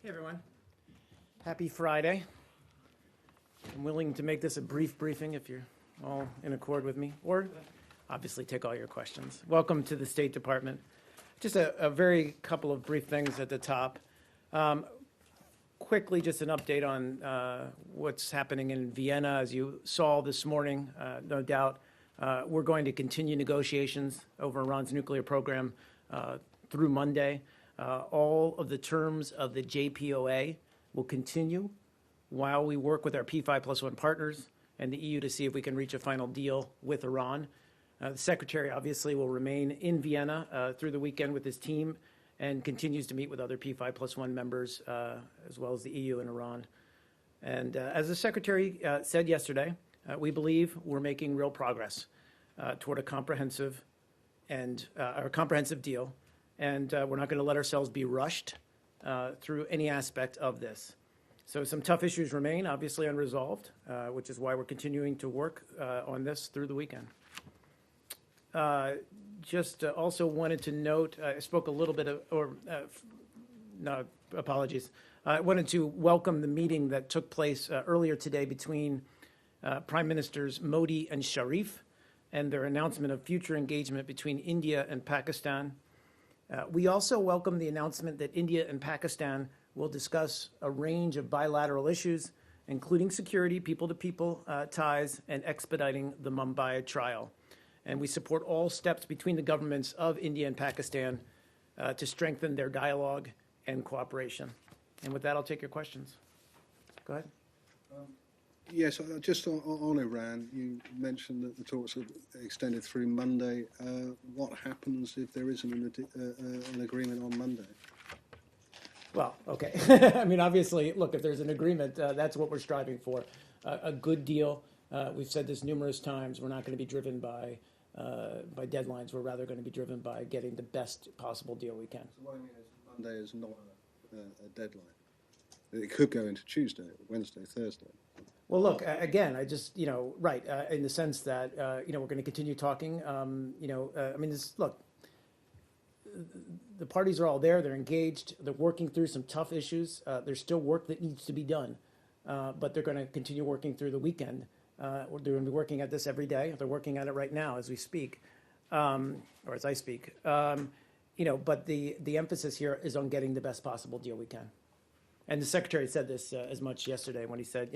Hey everyone, happy Friday. I'm willing to make this a brief briefing if you're all in accord with me, or obviously take all your questions. Welcome to the State Department. Just a very couple of brief things at the top. Quickly, just an update on what's happening in Vienna. As you saw this morning, no doubt, we're going to continue negotiations over Iran's nuclear program through Monday. All of the terms of the JPOA will continue while we work with our P5+1 partners and the EU to see if we can reach a final deal with Iran. The Secretary obviously will remain in Vienna through the weekend with his team and continues to meet with other P5+1 members as well as the EU and Iran. And as the Secretary said yesterday, we believe we're making real progress toward a comprehensive deal. And we're not going to let ourselves be rushed through any aspect of this. So some tough issues remain, obviously unresolved, which is why we're continuing to work on this through the weekend. Also wanted to note, I spoke a little bit apologies. I wanted to welcome the meeting that took place earlier today between Prime Ministers Modi and Sharif and their announcement of future engagement between India and Pakistan. We also welcome the announcement that India and Pakistan will discuss a range of bilateral issues, including security, people-to-people ties, and expediting the Mumbai trial. And we support all steps between the governments of India and Pakistan to strengthen their dialogue and cooperation. And with that, I'll take your questions. Go ahead. Yes, just on Iran, you mentioned that the talks are extended through Monday. What happens if there isn't an agreement on Monday? Well, okay. I mean, obviously, look, if there's an agreement, that's what we're striving for. A good deal. We've said this numerous times. We're not going to be driven by deadlines. We're rather going to be driven by getting the best possible deal we can. So what I mean is Monday is not a deadline. It could go into Tuesday, Wednesday, Thursday. Well, look, again, I just, right, in the sense that, we're going to continue talking. Look, the parties are all there. They're engaged. They're working through some tough issues. There's still work that needs to be done, but they're going to continue working through the weekend. They're going to be working at this every day. They're working at it right now as we speak, or as I speak. But the emphasis here is on getting the best possible deal we can. And the Secretary said this as much yesterday when he said,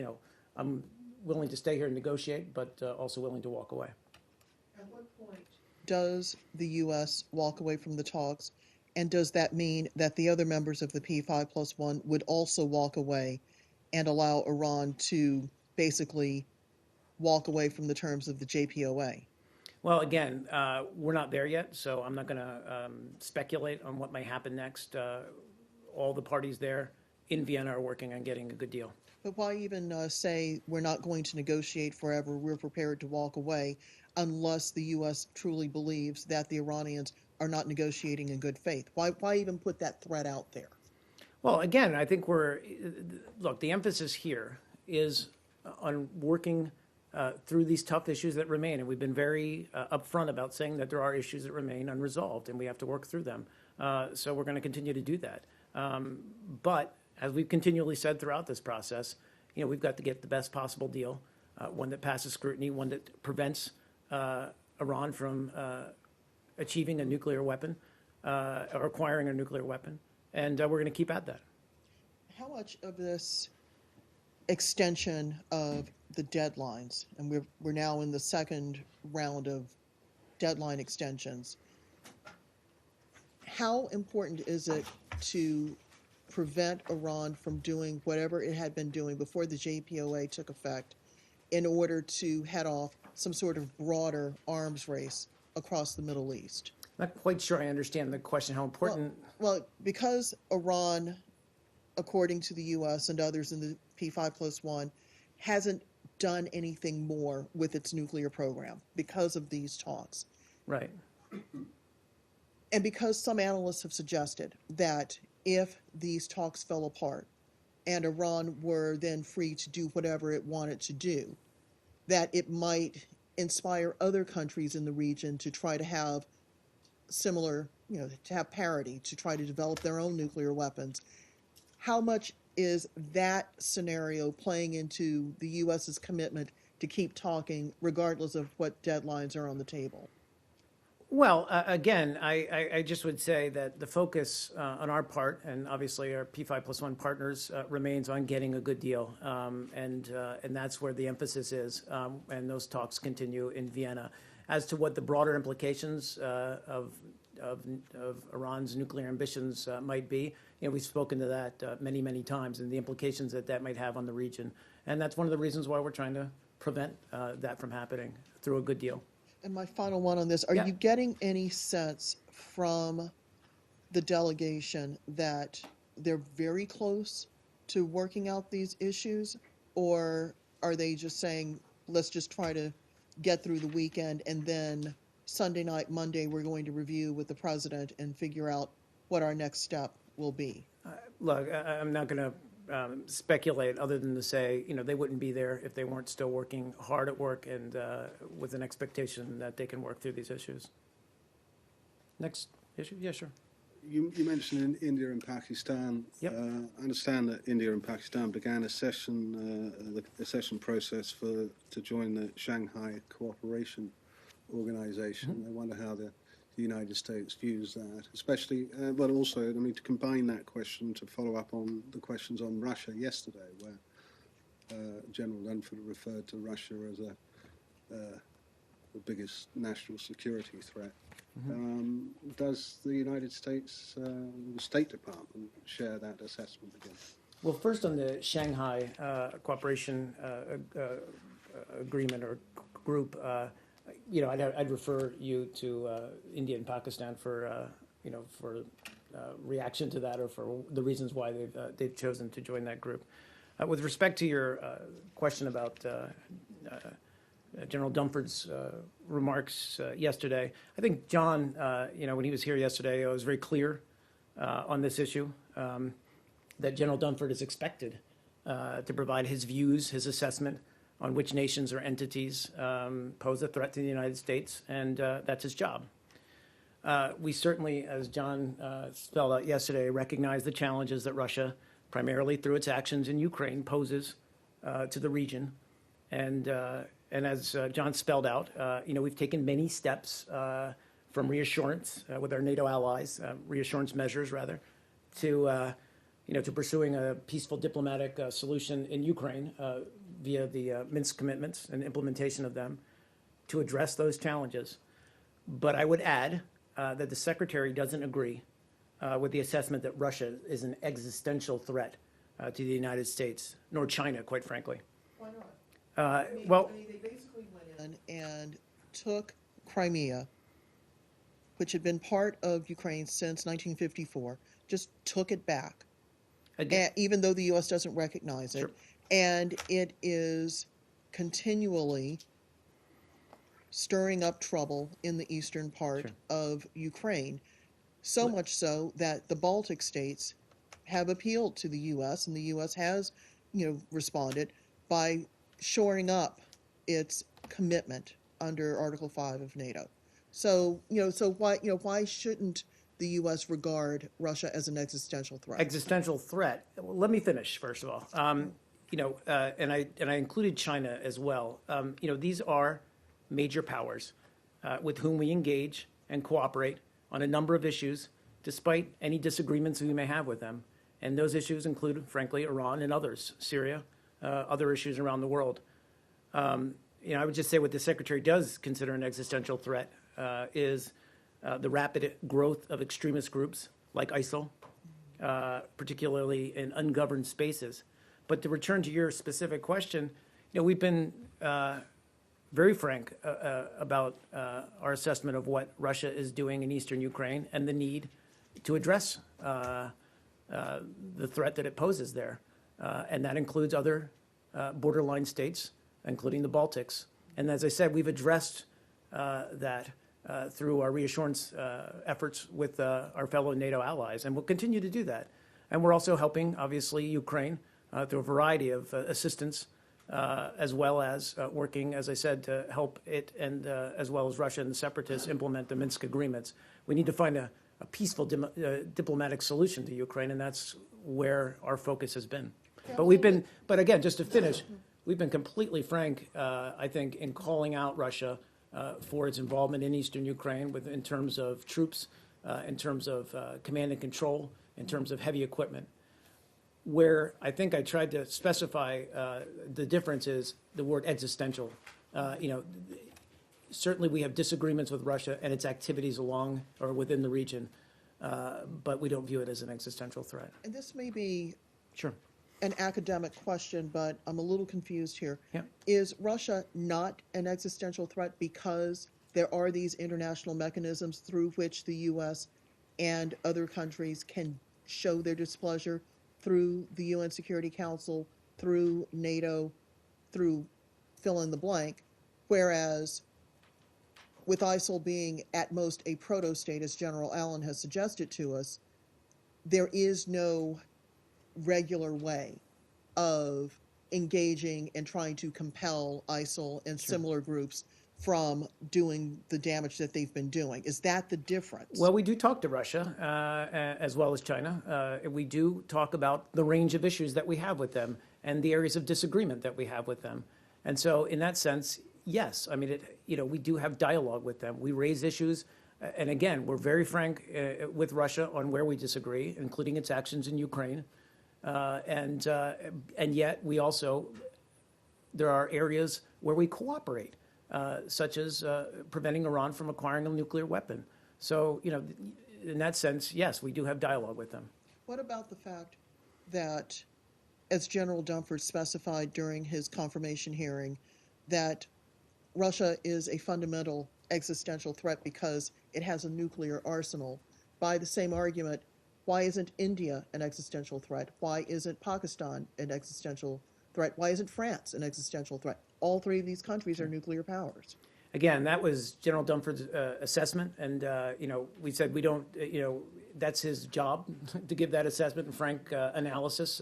I'm willing to stay here and negotiate, but also willing to walk away. At what point does the U.S. walk away from the talks, and does that mean that the other members of the P5+1 would also walk away and allow Iran to basically walk away from the terms of the JPOA? Well, again, we're not there yet, so I'm not going to speculate on what may happen next. All the parties there in Vienna are working on getting a good deal. But why even say we're not going to negotiate forever, we're prepared to walk away, unless the U.S. truly believes that the Iranians are not negotiating in good faith? Why even put that threat out there? Well, again, I think the emphasis here is on working through these tough issues that remain. And we've been very upfront about saying that there are issues that remain unresolved and we have to work through them. So we're going to continue to do that. But as we've continually said throughout this process, we've got to get the best possible deal, one that passes scrutiny, one that prevents Iran from achieving a nuclear weapon or acquiring a nuclear weapon. And we're going to keep at that. How much of this extension of the deadlines, and we're now in the second round of deadline extensions, how important is it to prevent Iran from doing whatever it had been doing before the JPOA took effect in order to head off some sort of broader arms race across the Middle East? Not quite sure I understand the question. How important? Well, because Iran, according to the U.S. and others in the P5+1, hasn't done anything more with its nuclear program because of these talks. Right. And because some analysts have suggested that if these talks fell apart and Iran were then free to do whatever it wanted to do, that it might inspire other countries in the region to try to have similar, to have parity, to try to develop their own nuclear weapons. how much is that scenario playing into the U.S.'s commitment to keep talking regardless of what deadlines are on the table? Well, again, I just would say that the focus on our part, and obviously our P5+1 partners, remains on getting a good deal, and that's where the emphasis is, and those talks continue in Vienna. As to what the broader implications of Iran's nuclear ambitions might be, we've spoken to that many times, and the implications that might have on the region, and that's one of the reasons why we're trying to prevent that from happening through a good deal. And my final one on this, are you getting any sense from the delegation that they're very close to working out these issues, or are they just saying, let's just try to get through the weekend and then Sunday night, Monday, we're going to review with the president and figure out what our next step will be? Look, I'm not going to speculate other than to say, they wouldn't be there if they weren't still working hard at work and with an expectation that they can work through these issues. Next issue? Yeah, sure. You mentioned in India and Pakistan. Yep. I understand that India and Pakistan began a session process to join the Shanghai Cooperation Organization. Mm-hmm. I wonder how the United States views that, especially, but also, to combine that question to follow up on the questions on Russia yesterday, where General Dunford referred to Russia as the biggest national security threat. Mm-hmm. Does the United States, the State Department, share that assessment again? Well, first on the Shanghai Cooperation Agreement or group, I'd refer you to India and Pakistan for reaction to that or for the reasons why they've chosen to join that group. With respect to your question about General Dunford's remarks yesterday, I think John, when he was here yesterday, was very clear on this issue, that General Dunford is expected to provide his views, his assessment on which nations or entities pose a threat to the United States, and that's his job. We certainly, as John spelled out yesterday, recognize the challenges that Russia, primarily through its actions in Ukraine, poses to the region. And as John spelled out, we've taken many steps from reassurance with our NATO allies, reassurance measures rather, to pursuing a peaceful diplomatic solution in Ukraine via the Minsk commitments and implementation of them to address those challenges. But I would add that the Secretary doesn't agree with the assessment that Russia is an existential threat to the United States, nor China, quite frankly. Why not? They basically went in and took Crimea, which had been part of Ukraine since 1954, just took it back, even though the U.S. doesn't recognize it. Sure. And it is continually stirring up trouble in the eastern part of Ukraine, so much so that the Baltic states have appealed to the U.S., and the U.S. has, responded by shoring up its commitment under Article 5 of NATO. So, why shouldn't the U.S. regard Russia as an existential threat? Existential threat. Well, let me finish, first of all. And I included China as well. These are major powers with whom we engage and cooperate on a number of issues, despite any disagreements we may have with them. And those issues include, frankly, Iran and others, Syria, other issues around the world. I would just say what the Secretary does consider an existential threat is the rapid growth of extremist groups like ISIL, particularly in ungoverned spaces. But to return to your specific question, we've been very frank about our assessment of what Russia is doing in eastern Ukraine and the need to address the threat that it poses there. And that includes other borderline states, including the Baltics. And as I said, we've addressed that through our reassurance efforts with our fellow NATO allies, and we'll continue to do that. And we're also helping, obviously, Ukraine through a variety of assistance, as well as working, as I said, to help it and as well as Russia and the separatists implement the Minsk agreements. We need to find a peaceful diplomatic solution to Ukraine, and that's where our focus has been. But again, just to finish, we've been completely frank, I think, in calling out Russia for its involvement in eastern Ukraine in terms of troops, in terms of command and control, in terms of heavy equipment. Where I think I tried to specify the difference is the word existential. Certainly we have disagreements with Russia and its activities along or within the region, but we don't view it as an existential threat. And this may be Sure. an academic question, but I'm a little confused here. Yeah. Is Russia not an existential threat because there are these international mechanisms through which the U.S. and other countries can show their displeasure through the UN Security Council, through NATO, through fill in the blank, whereas with ISIL being at most a proto-state, as General Allen has suggested to us, there is no regular way of engaging and trying to compel ISIL and similar groups from doing the damage that they've been doing. Is that the difference? Well, we do talk to Russia as well as China. We do talk about the range of issues that we have with them and the areas of disagreement that we have with them. And so in that sense, yes, I mean, we do have dialogue with them. We raise issues. And again, we're very frank with Russia on where we disagree, including its actions in Ukraine. And yet we also, there are areas where we cooperate, such as preventing Iran from acquiring a nuclear weapon. So, in that sense, yes, we do have dialogue with them. What about the fact that, as General Dunford specified during his confirmation hearing, that Russia is a fundamental existential threat because it has a nuclear arsenal? By the same argument, why isn't India an existential threat? Why isn't Pakistan an existential threat? Why isn't France an existential threat? All three of these countries are nuclear powers. Again, that was General Dunford's assessment, and we said we don't. That's his job to give that assessment and frank analysis,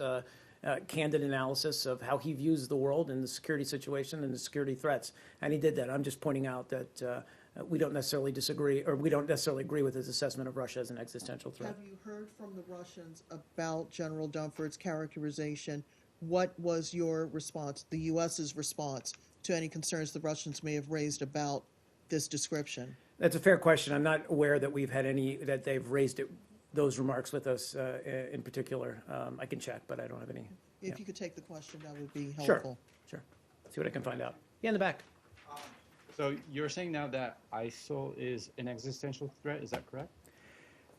candid analysis of how he views the world and the security situation and the security threats, and he did that. I'm just pointing out that we don't necessarily disagree, or we don't necessarily agree with his assessment of Russia as an existential threat. Have you heard from the Russians about General Dunford's characterization? What was your response, the U.S.'s response, to any concerns the Russians may have raised about this description? That's a fair question. I'm not aware that we've had that they've raised those remarks with us in particular. I can check, but I don't have any. If you could take the question, that would be helpful. Sure. See what I can find out. Yeah, in the back. So you're saying now that ISIL is an existential threat, is that correct?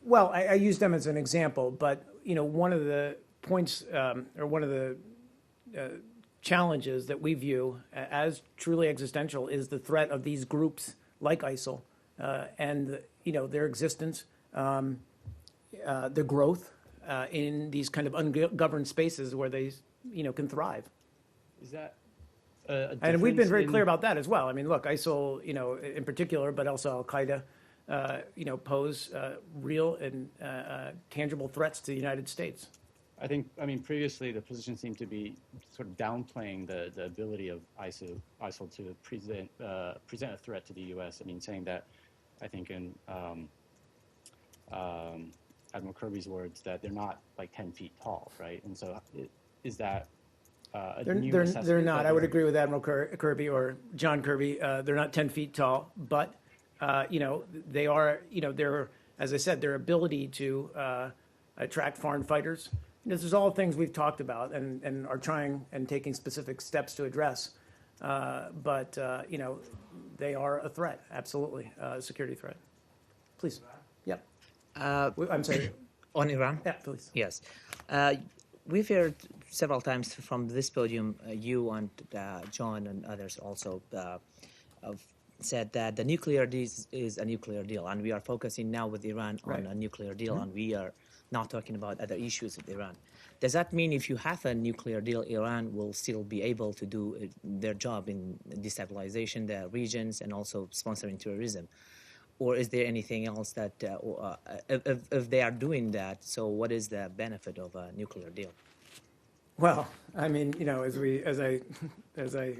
Well, I use them as an example, but one of the points or one of the challenges that we view as truly existential is the threat of these groups like ISIL and their existence, their growth in these kind of ungoverned spaces where they can thrive. Is that and we've been very clear about that as well. I mean, look, ISIL, in particular, but also Al Qaeda, pose real and tangible threats to the United States. I mean, previously the position seemed to be sort of downplaying the ability of ISIL to present a threat to the U.S. I mean, saying that, I think in Admiral Kirby's words, that they're not like 10 feet tall, right? And so is that They're not. I would agree with Admiral Kirby or John Kirby. They're not 10 feet tall, but they are. They're, as I said, their ability to attract foreign fighters. This is all things we've talked about and are trying and taking specific steps to address. But they are a threat, absolutely, a security threat. Please. Yep. I'm sorry. On Iran? Yeah, please. Yes. We've heard several times from this podium, you and John and others also have said that the nuclear deal is a nuclear deal, and we are focusing now with Iran on a nuclear deal, and we are not talking about other issues with Iran. Does that mean if you have a nuclear deal, Iran will still be able to do their job in destabilization the regions and also sponsoring terrorism? Or is there anything else that, if they are doing that, so what is the benefit of a nuclear deal? Well, I mean, as I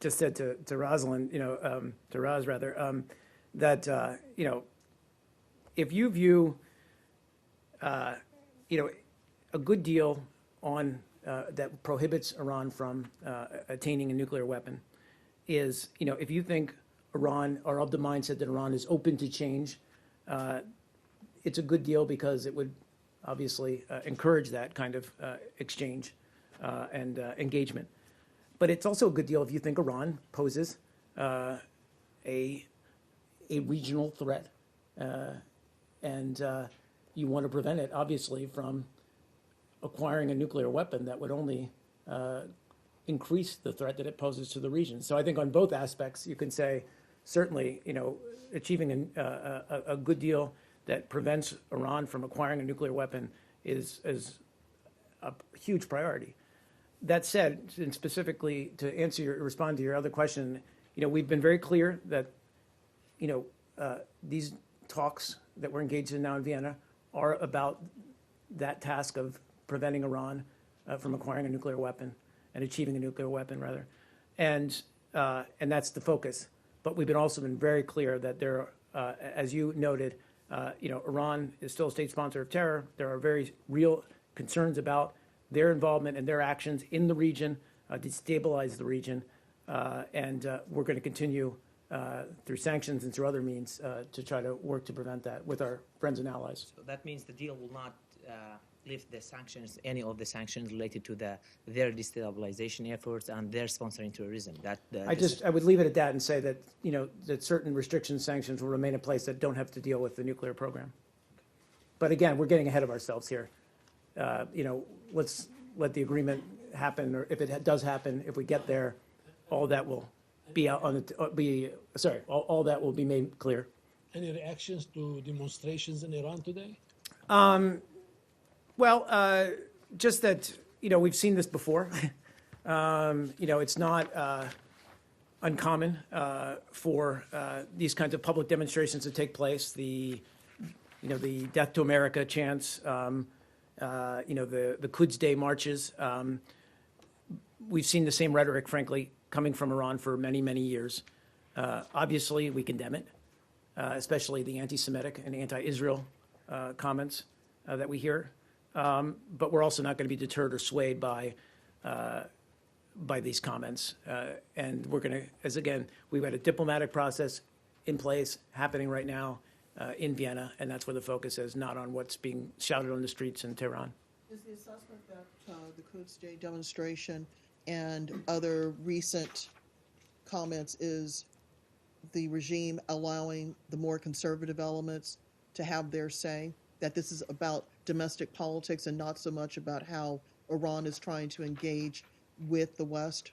just said to Rosalind, to Roz rather, that if you view, a good deal on that prohibits Iran from attaining a nuclear weapon is, if you think Iran are of the mindset that Iran is open to change, it's a good deal because it would obviously encourage that kind of exchange and engagement. But it's also a good deal if you think Iran poses a regional threat, and you want to prevent it, obviously, from acquiring a nuclear weapon that would only increase the threat that it poses to the region. So I think on both aspects, you can say certainly, achieving a good deal that prevents Iran from acquiring a nuclear weapon is a huge priority. That said, and specifically to respond to your other question, we've been very clear that, these talks that we're engaged in now in Vienna are about that task of preventing Iran from acquiring a nuclear weapon and achieving a nuclear weapon, rather, and that's the focus. But we've also been very clear that there, as you noted, Iran is still a state sponsor of terror. There are very real concerns about their involvement and their actions in the region, destabilize the region, and we're going to continue through sanctions and through other means to try to work to prevent that with our friends and allies. So that means the deal will not lift the sanctions, any of the sanctions related to their destabilization efforts and their sponsoring terrorism. I would leave it at that and say that that certain restrictions, sanctions will remain in place that don't have to deal with the nuclear program. But again, we're getting ahead of ourselves here. Let's let the agreement happen, or if it does happen, if we get there, all that will be out on all that will be made clear. Any reactions to demonstrations in Iran today? Well, just that we've seen this before. It's not uncommon for these kinds of public demonstrations to take place. The Death to America chants, the Quds Day marches. We've seen the same rhetoric, frankly, coming from Iran for many, many years. Obviously, we condemn it, especially the anti-Semitic and anti-Israel comments that we hear. But we're also not going to be deterred or swayed by these comments. And we're going to, we've got a diplomatic process in place happening right now in Vienna, and that's where the focus is, not on what's being shouted on the streets in Tehran. Is the assessment that the Quds Day demonstration and other recent comments is the regime allowing the more conservative elements to have their say, that this is about domestic politics and not so much about how Iran is trying to engage with the West?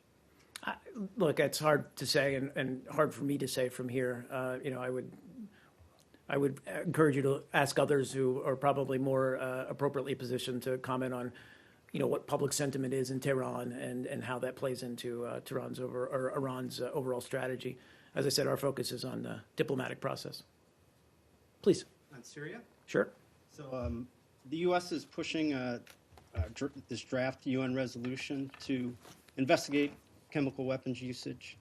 Look, it's hard to say and hard for me to say from here. I would encourage you to ask others who are probably more appropriately positioned to comment on what public sentiment is in Tehran and how that plays into Iran's overall strategy. As I said, our focus is on the diplomatic process. Please. On Syria? Sure. So the U.S. is pushing this draft UN resolution to investigate chemical weapons usage.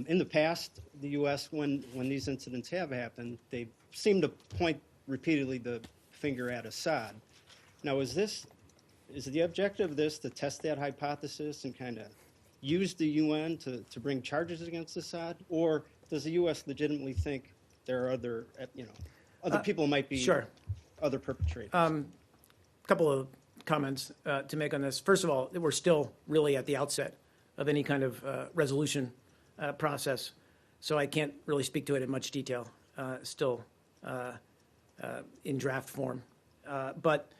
In the past, the U.S., when these incidents have happened, they seem to point repeatedly the finger at Assad. Now, is the objective of this to test that hypothesis and kind of use the UN to bring charges against Assad, or does the U.S. legitimately think there are other people might be sure. other perpetrators? A couple of comments to make on this. First of all, we're still really at the outset of any kind of resolution process, so I can't really speak to it in much detail. Still in draft form, but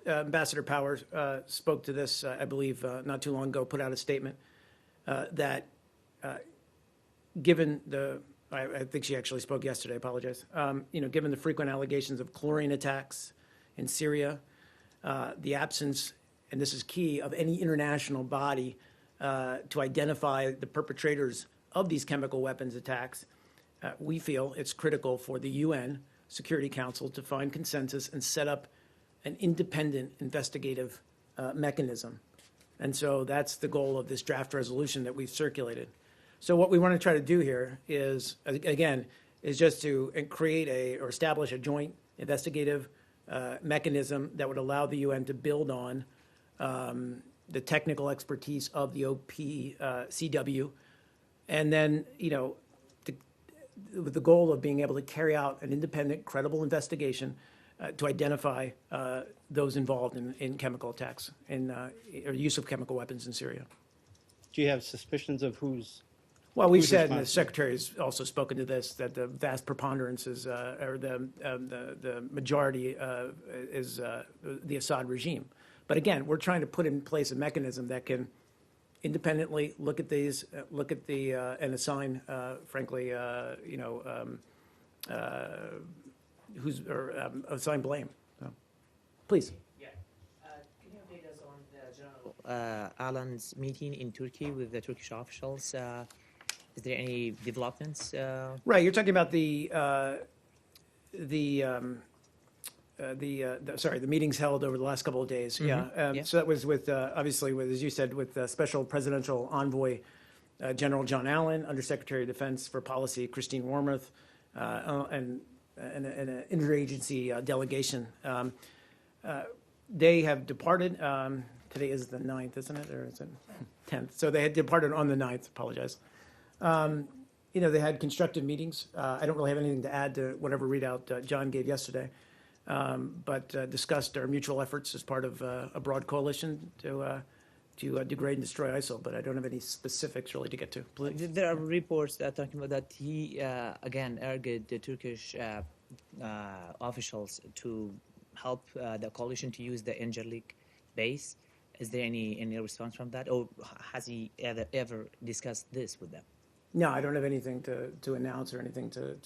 Ambassador Powers spoke to this, I believe, not too long ago. Put out a statement that, given the, I think she actually spoke yesterday. I apologize. Given the frequent allegations of chlorine attacks in Syria, the absence, and this is key, of any international body to identify the perpetrators of these chemical weapons attacks, we feel it's critical for the UN Security Council to find consensus and set up an independent investigative mechanism. And so that's the goal of this draft resolution that we've circulated. So what we want to try to do here is, again, is just to create or establish a joint investigative mechanism that would allow the UN to build on the technical expertise of the OPCW, and then, with the goal of being able to carry out an independent, credible investigation to identify those involved in chemical attacks or use of chemical weapons in Syria. Do you have suspicions of who's? Well, we've Who's said, and the responsible? Secretary has also spoken to this, that the vast preponderance is, or the majority is the Assad regime. But again, we're trying to put in place a mechanism that can independently look at these, and assign, frankly, assign blame. So, please. Yeah. Can you update us on the General Alan's meeting in Turkey with the Turkish officials? Is there any developments? Right, you're talking about the meetings held over the last couple of days. Mm-hmm. Yeah. So that was with, obviously, with, as you said, with Special Presidential Envoy General John Allen, Undersecretary of Defense for Policy Christine Wormuth, and an interagency delegation. They have departed. Today is the 9th, isn't it? Or is it 10th? So they had departed on the 9th. Apologize. They had constructive meetings. I don't really have anything to add to whatever readout John gave yesterday, but discussed our mutual efforts as part of a broad coalition to degrade and destroy ISIL. But I don't have any specifics really to get to. Please. There are reports that talking about that he again urged the Turkish officials to help the coalition to use the Incirlik base. Is there any response from that, or has he ever discussed this with them? No, I don't have anything to announce or anything to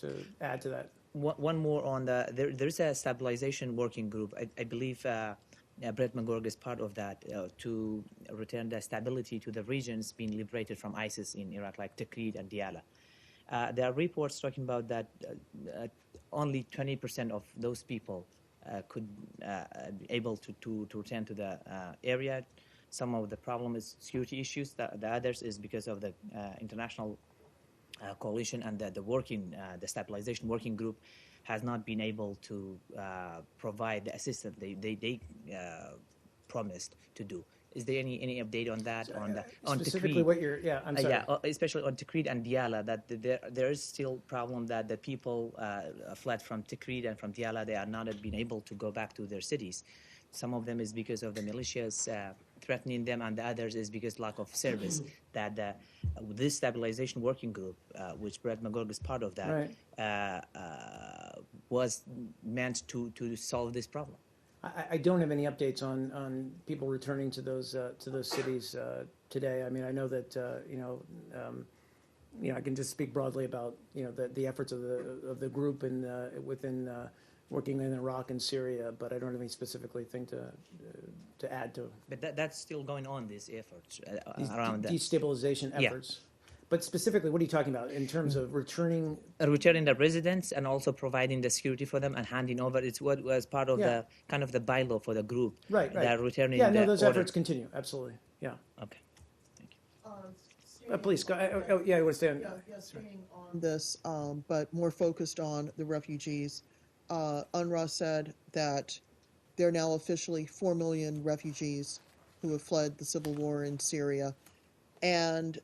add to that. One more on there's a stabilization working group. I believe Brett McGurk is part of that to return the stability to the regions being liberated from ISIS in Iraq, like Tikrit and Diyala. There are reports talking about that only 20% of those people could be able to return to the area. Some of the problem is security issues. The others is because of the international coalition, and the stabilization working group has not been able to provide the assistance they promised to do. Is there any update on that? On specifically Tikrit? what you're, I'm sorry. Especially on Tikrit and Diyala, that there is still problem that the people fled from Tikrit and from Diyala, they are not being able to go back to their cities. Some of them is because of the militias threatening them, and the others is because lack of service. That this stabilization working group, which Brett McGurk is part of that, was meant to solve this problem. I don't have any updates on people returning to those cities today. I mean, I know that I can just speak broadly about the efforts of the group and within working in Iraq and Syria, but I don't have any specifically thing to add to But that's still going on, these efforts these around that. destabilization efforts. But specifically, what are you talking about in terms of returning? Returning the residents and also providing the security for them and handing over. It's what was part of the kind of the bylaw for the group. Right. That returning. Yeah, no, the those order. efforts continue. Absolutely. Yeah. Okay. Thank you. Please go. Yeah, I want to stay on. Staying on this, but more focused on the refugees. UNRWA said that there are now officially 4 million refugees who have fled the civil war in Syria. And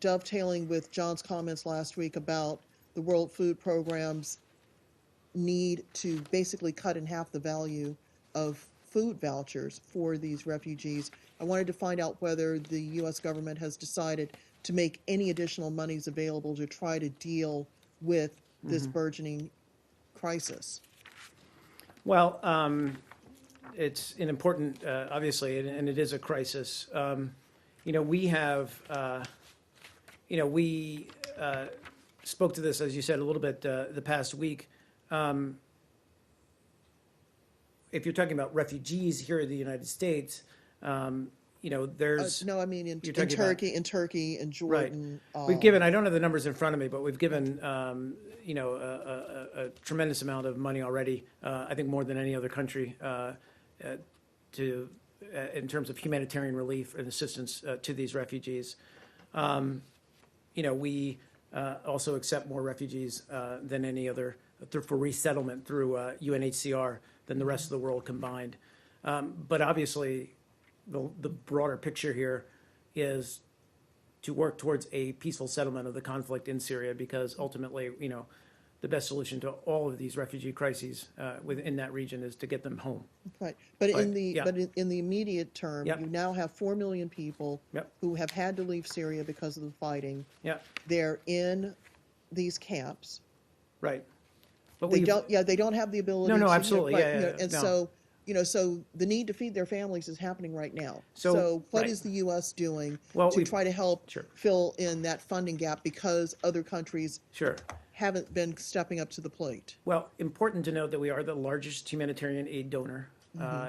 dovetailing with John's comments last week about the World Food Program's need to basically cut in half the value of food vouchers for these refugees, I wanted to find out whether the U.S. government has decided to make any additional monies available to try to deal with this burgeoning crisis. Well, it's an important, obviously, and it is a crisis. We have, we spoke to this, as you said, a little bit the past week. If you're talking about refugees here in the United States, there's No, I mean in You're talking Turkey and Jordan. we've given, I don't have the numbers in front of me, but we've given, a tremendous amount of money already, I think more than any other country, in terms of humanitarian relief and assistance to these refugees. We also accept more refugees than any other for resettlement through UNHCR than the rest of the world combined. But obviously, the broader picture here is to work towards a peaceful settlement of the conflict in Syria, because ultimately, the best solution to all of these refugee crises within that region is to get them home. Right, but Right, in the yeah. in the immediate term, Yep. you now have 4 million people Yep. who have had to leave Syria because of the fighting. Yeah, They're in these camps. right. But They we don't. Yeah, they don't have the ability. No, to, absolutely, right, yeah, and no. so so the need to feed their families is happening right now. So, what right. is the U.S. doing Well, to we've- try to help Sure. fill in that funding gap because other countries Sure. haven't been stepping up to the plate? Well, important to note that we are the largest humanitarian aid donor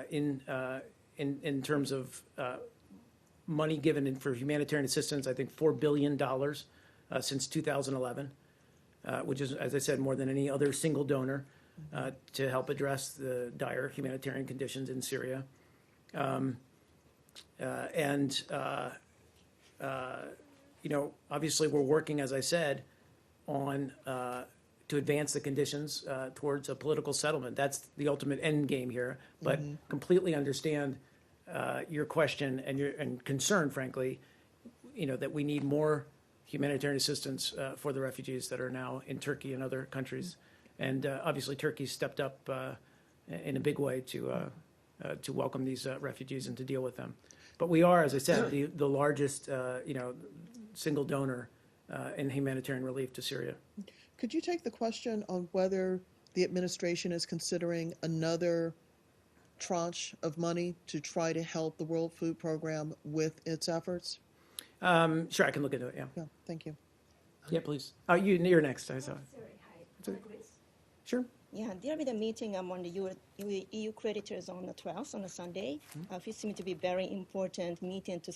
in terms of money given for humanitarian assistance. I think $4 billion since 2011, which is, as I said, more than any other single donor to help address the dire humanitarian conditions in Syria. Obviously, we're working, as I said, on to advance the conditions towards a political settlement. That's the ultimate end game here. But completely understand your question and your concern, frankly, that we need more humanitarian assistance for the refugees that are now in Turkey and other countries. And obviously, Turkey stepped up in a big way to welcome these refugees and to deal with them. But we are, as I said, the largest, single donor in humanitarian relief to Syria. Could you take the question on whether the administration is considering another tranche of money to try to help the World Food Program with its efforts? Sure, I can look into it, yeah. Yeah, thank you. Yeah, please. You're next, I saw. Sorry, hi. Sure. Yeah, there will be a meeting among the EU creditors on the 12th, on a Sunday. It seems to be a very important meeting to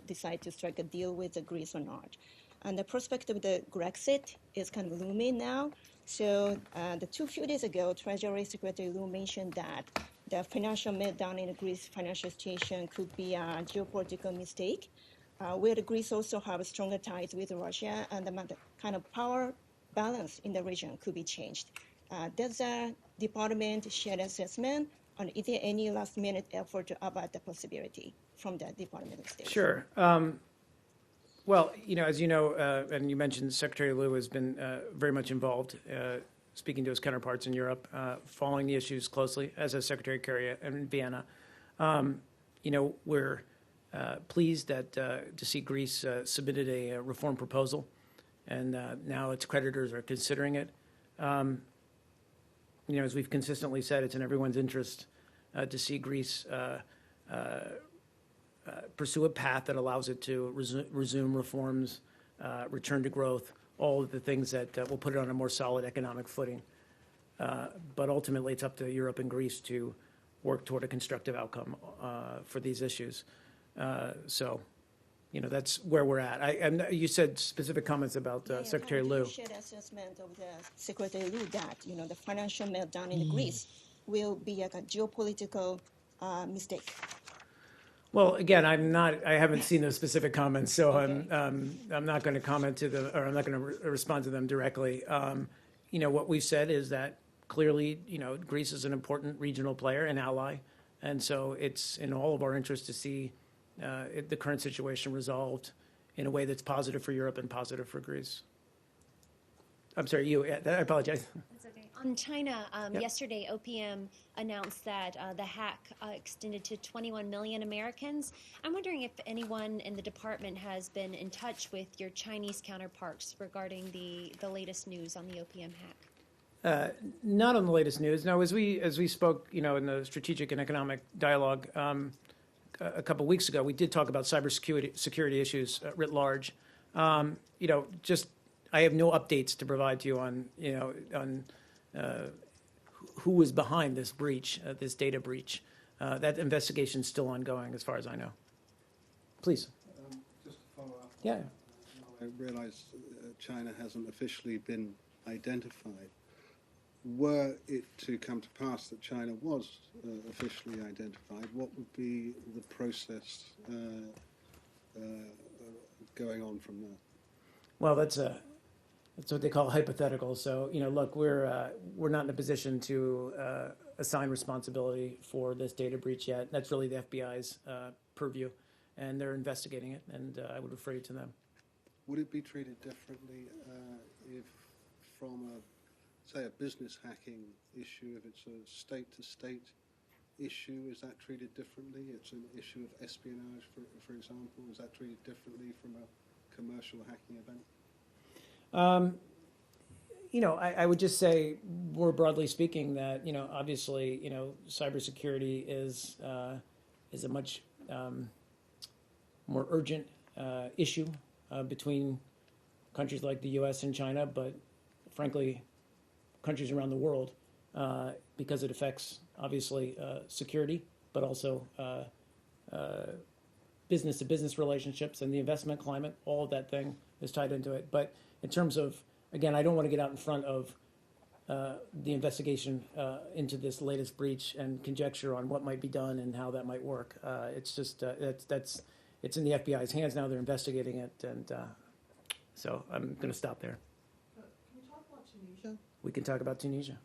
decide to strike a deal with Greece or not. And the prospect of the Grexit is kind of looming now. So the few days ago, Treasury Secretary Lou mentioned that the financial meltdown in the Greece financial situation could be a geopolitical mistake, where the Greece also have stronger ties with Russia, and the kind of power balance in the region could be changed. Does the department share assessment, and is there any last-minute effort to avoid the possibility from the Department of State? Sure. Well, as you know, and you mentioned Secretary Liu has been very much involved, speaking to his counterparts in Europe, following the issues closely, as has Secretary Kerry in Vienna. We're pleased that to see Greece submitted a reform proposal, and now its creditors are considering it. As we've consistently said, it's in everyone's interest to see Greece pursue a path that allows it to resume reforms, return to growth, all of the things that will put it on a more solid economic footing. But ultimately, it's up to Europe and Greece to work toward a constructive outcome for these issues. So, that's where we're at. You said specific comments about Secretary Liu. Shared assessment of the Secretary Liu that the financial meltdown in Greece will be like a geopolitical mistake. Well, again, I haven't seen those specific comments, so okay. I'm not going to comment to them, or I'm not going to respond to them directly. What we've said is that clearly, Greece is an important regional player and ally, and so it's in all of our interest to see the current situation resolved in a way that's positive for Europe and positive for Greece. I'm sorry, I apologize. That's okay. On China, Yep. yesterday, OPM announced that the hack extended to 21 million Americans. I'm wondering if anyone in the department has been in touch with your Chinese counterparts regarding the latest news on the OPM hack. Not on the latest news. No, as we spoke, in the strategic and economic dialogue a couple weeks ago, we did talk about cybersecurity issues writ large. I have no updates to provide to you on who is behind this breach, this data breach. That investigation is still ongoing, as far as I know. Please. Just to follow up. Yeah. I realize China hasn't officially been identified. Were it to come to pass that China was officially identified, what would be the process going on from there? Well, that's what they call hypothetical. So, look, we're not in a position to assigned responsibility for this data breach yet. That's really the FBI's purview, and they're investigating it, and I would refer you to them. Would it be treated differently if from say a business hacking issue, if it's a state-to-state issue, is that treated differently? It's an issue of espionage, for example. Is that treated differently from a commercial hacking event? I would just say, more broadly speaking, that obviously, cybersecurity is a much more urgent issue between countries like the U.S. and China, but frankly, countries around the world, because it affects obviously security, but also business-to-business relationships and the investment climate. All of that thing is tied into it. But in terms of, again, I don't want to get out in front of the investigation into this latest breach and conjecture on what might be done and how that might work. It's just it's in the FBI's hands now. They're investigating it, and so I'm going to stop there. Can we talk about Tunisia? We can talk about Tunisia.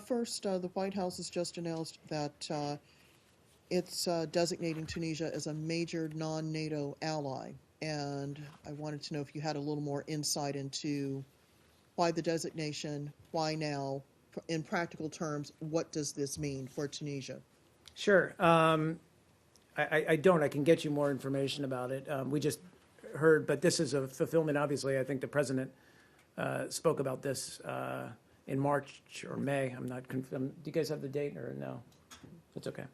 First, the White House has just announced that it's designating Tunisia as a major non-NATO ally, and I wanted to know if you had a little more insight into why the designation, why now, in practical terms, what does this mean for Tunisia? Sure. I don't. I can get you more information about it. We just heard, but this is a fulfillment, obviously. I think the president spoke about this in March or May. I'm not confirmed. Do you guys have the date or no? It's okay.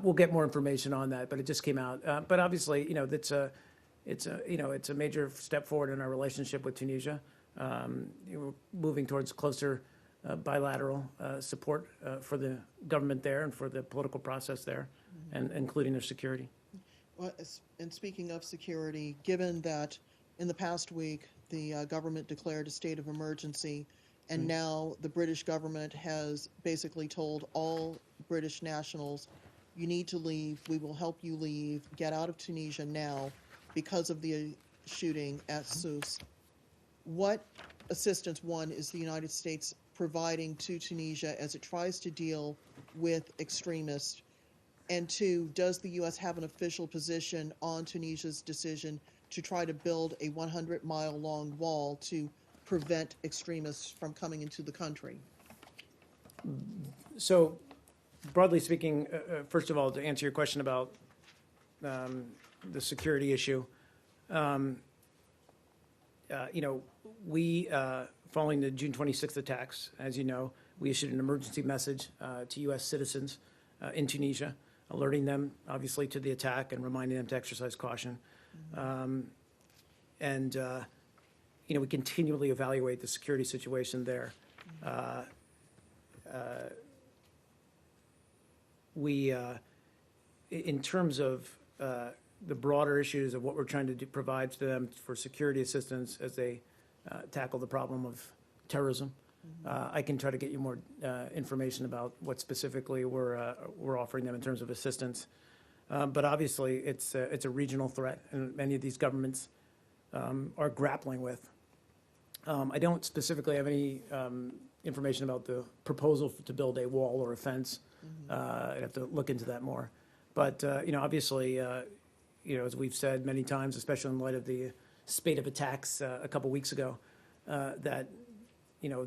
We'll get more information on that, but it just came out. But obviously, it's a major step forward in our relationship with Tunisia. We're moving towards closer bilateral support for the government there and for the political process there, and including their security. Well, and speaking of security, given that in the past week the government declared a state of emergency, and now the British government has basically told all British nationals, you need to leave, we will help you leave, get out of Tunisia now because of the shooting at Sousse. What assistance, one, is the United States providing to Tunisia as it tries to deal with extremists? And two, does the U.S. have an official position on Tunisia's decision to try to build a 100-mile-long wall to prevent extremists from coming into the country? So, broadly speaking, first of all, to answer your question about the security issue, we, following the June 26th attacks, as you know, we issued an emergency message to U.S. citizens in Tunisia, alerting them, obviously, to the attack and reminding them to exercise caution. We continually evaluate the security situation there. In terms of the broader issues of what we're trying to provide to them for security assistance as they tackle the problem of terrorism, I can try to get you more information about what specifically we're offering them in terms of assistance. But obviously, it's a regional threat, and many of these governments are grappling with. I don't specifically have any information about the proposal to build a wall or a fence. I'd have to look into that more. But obviously, as we've said many times, especially in light of the spate of attacks a couple weeks ago, that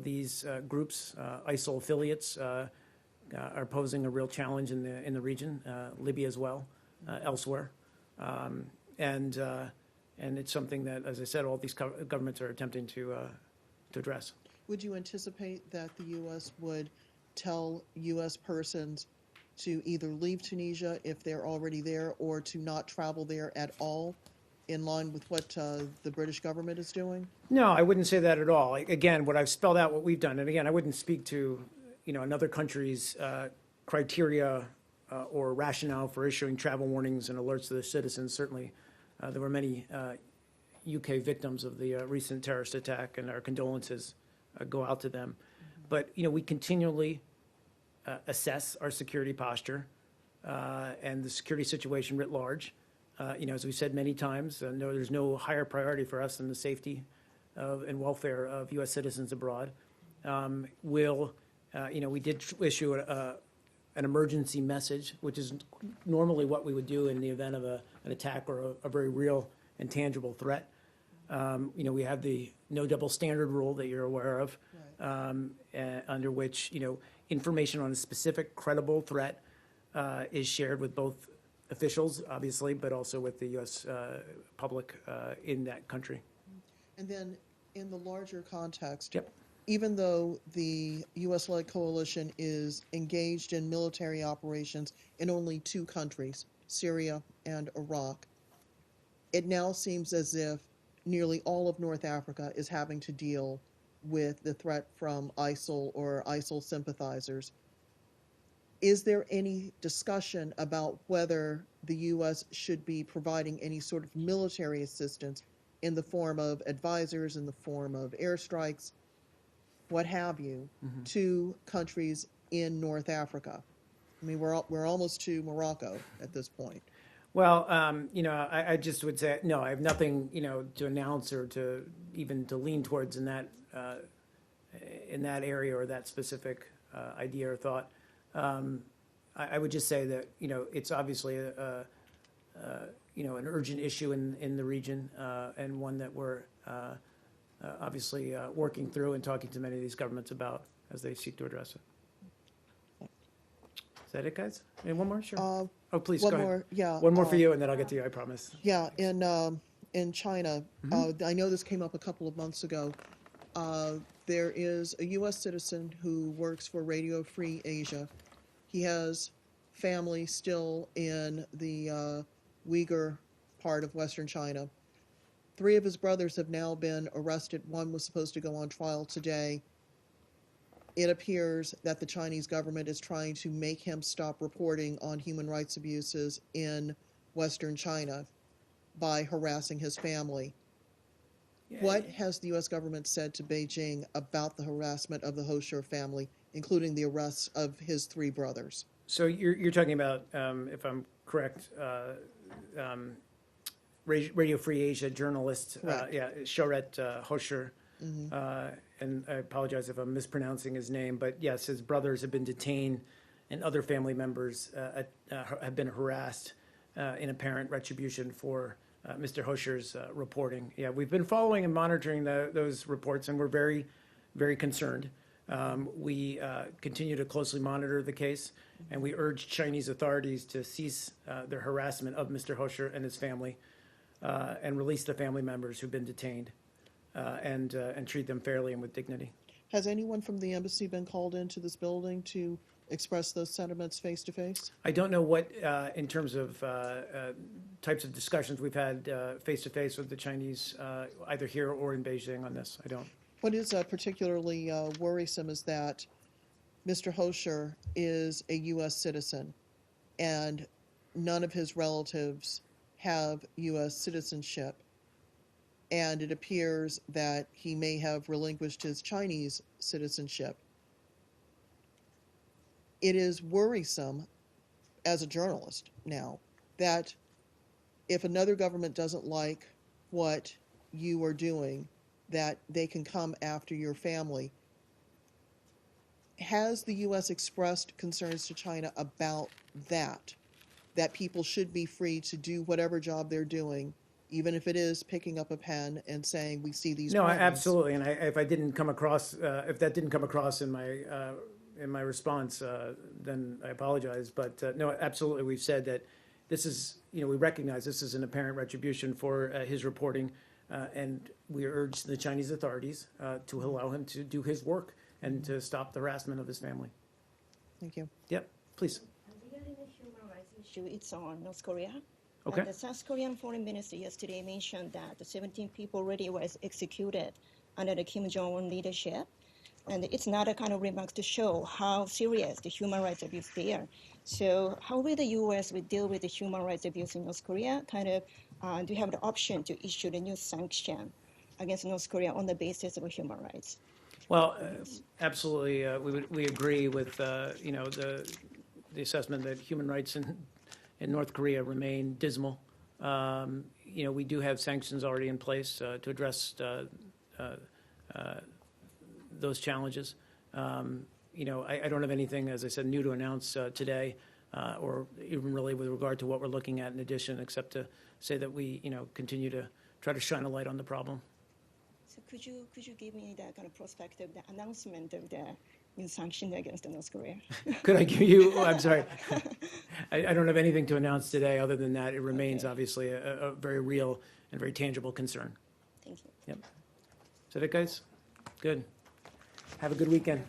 these groups, ISIL affiliates, are posing a real challenge in the region, Libya as well, elsewhere, and it's something that, as I said, all these governments are attempting to address. Would you anticipate that the U.S. would tell U.S. persons to either leave Tunisia if they're already there, or to not travel there at all, in line with what the British government is doing? No, I wouldn't say that at all. Again, what I've spelled out, what we've done, and again, I wouldn't speak to another country's criteria or rationale for issuing travel warnings and alerts to their citizens. Certainly, there were many UK victims of the recent terrorist attack, and our condolences go out to them. But we continually assess our security posture and the security situation writ large. As we said many times, there's no higher priority for us than the safety and welfare of U.S. citizens abroad. We did issue an emergency message, which is normally what we would do in the event of an attack or a very real and tangible threat. We have the no double standard rule that you're aware of, under which, information on a specific credible threat is shared with both officials, obviously, but also with the U.S. Public in that country. And then in the larger context, Yep. even though the U.S.-led coalition is engaged in military operations in only 2 countries, Syria and Iraq, it now seems as if nearly all of North Africa is having to deal with the threat from ISIL or ISIL sympathizers. Is there any discussion about whether the U.S. should be providing any sort of military assistance in the form of advisors, in the form of airstrikes, what have you, to countries in North Africa? I mean, we're almost to Morocco at this point. Well, I just would say, no, I have nothing, to announce or to even to lean towards in that area or that specific idea or thought. I would just say that, it's obviously an urgent issue in the region, and one that we're obviously working through and talking to many of these governments about as they seek to address it. Is that it, guys? And one more? Sure. Please, One go more, ahead. yeah. One more for you, and then I'll get to you, I promise. Yeah, in China, I know this came up a couple of months ago. There is a U.S. citizen who works for Radio Free Asia. He has family still in the Uyghur part of Western China. 3 of his brothers have now been arrested. One was supposed to go on trial today. It appears that the Chinese government is trying to make him stop reporting on human rights abuses in Western China by harassing his family. Yeah. What has the U.S. government said to Beijing about the harassment of the Hoshur family, including the arrests of his 3 brothers? So you're talking about, if I'm correct, Radio Free Asia journalist, Shoret Hoshur. And I apologize if I'm mispronouncing his name, but yes, his brothers have been detained and other family members have been harassed in apparent retribution for Mr. Hoshur's reporting. Yeah, we've been following and monitoring those reports, and we're very, very concerned. We continue to closely monitor the case, and we urge Chinese authorities to cease their harassment of Mr. Hoshur and his family and release the family members who've been detained. And treat them fairly and with dignity. Has anyone from the embassy been called into this building to express those sentiments face to face? I don't know what, in terms of types of discussions we've had face to face with the Chinese, either here or in Beijing on this. I don't. What is particularly worrisome is that Mr. Hoshur is a U.S. citizen, and none of his relatives have U.S. citizenship. And it appears that he may have relinquished his Chinese citizenship. It is worrisome, as a journalist now, that if another government doesn't like what you are doing, that they can come after your family. Has the U.S. expressed concerns to China about that people should be free to do whatever job they're doing, even if it is picking up a pen and saying, we see these problems? No, absolutely. And if that didn't come across in my response, then I apologize. But no, absolutely. We've said that this is, we recognize this is an apparent retribution for his reporting, and we urge the Chinese authorities to allow him to do his work and to stop the harassment of his family. Thank you. Yep, please. Regarding the human rights issue, it's on North Korea. Okay. The South Korean foreign minister yesterday mentioned that the 17 people already was executed under the Kim Jong-un leadership. And it's not a kind of remark to show how serious the human rights abuse there. So how will the U.S. will deal with the human rights abuse in North Korea? Do you have the option to issue the new sanction against North Korea on the basis of human rights? Well, absolutely. We agree with the assessment that human rights in North Korea remain dismal. We do have sanctions already in place to address those challenges. I don't have anything, as I said, new to announce today, or even really with regard to what we're looking at in addition, except to say that we, continue to try to shine a light on the problem. So could you give me that kind of prospective, the announcement of the new sanction against North Korea? Could I give you? Oh, I'm sorry. I don't have anything to announce today other than that it remains obviously a very real and very tangible concern. Thank you. Yep. Is that it, guys? Good. Have a good weekend.